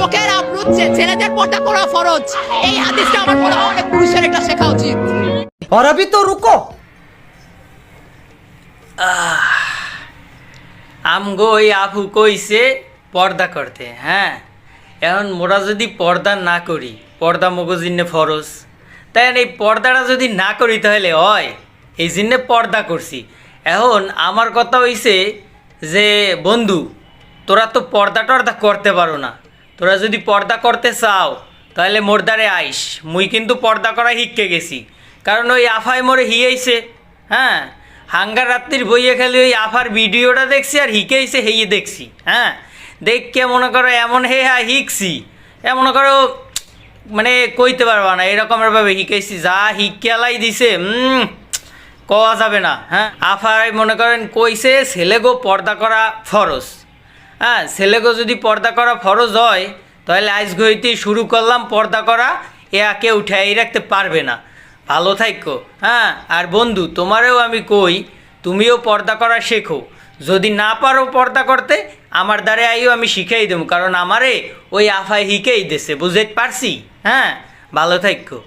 চোখের আবরু ছেলেদের পর্দা করা ফরজ। এই হাদিসটা আমার মনে হয় অনেক পুরুষের এটা শেখা উচিত। और अभी तो रुको। আমগো ওই আপু কইছে পর্দা করতে, হ্যাঁ। এখন মোরা যদি পর্দা না করি, পর্দা মগজিনে ফরজ, তাই এই পর্দাটা যদি না করি তাহলে হয়, এই জন্যে পর্দা করছি। এখন আমার কথা হইছে যে বন্ধু, তোরা তো পর্দা টর্দা করতে পারো না, তোরা যদি পর্দা করতে চাও তাহলে মোর দ্বারে আইস। মুই কিন্তু পর্দা করা শিখে গেছি, কারণ ওই আফায় মোরে হিয়েছে, হ্যাঁ। হাঙ্গার রাত্রির বইয়ে খালি ওই আফার ভিডিওটা দেখছি আর হিকেইছে হেয়ে দেখছি, হ্যাঁ। দেখকে মনে করো এমন হে হ্যাঁ হিকছি, মনে করো মানে কইতে পারবা না এরকমেরভাবে হিকেছি, যা হিকেলাই দিছে কওয়া যাবে না, হ্যাঁ। আফার মনে করেন কইছে ছেলেগো পর্দা করা ফরজ, হ্যাঁ। ছেলেগো যদি পর্দা করা ফরজ হয় তাহলে আজ হইতে শুরু করলাম পর্দা করা, একে উঠাই রাখতে পারবে না। ভালো থাকো, হ্যাঁ। আর বন্ধু তোমারেও আমি কই, তুমিও পর্দা করা শেখো। যদি না পারো পর্দা করতে, আমার দ্বারে আইও, আমি শিখাই দেবো, কারণ আমারে ওই আফায় হিকেই দেছে, বুঝতে পারছি, হ্যাঁ। ভালো থাকো।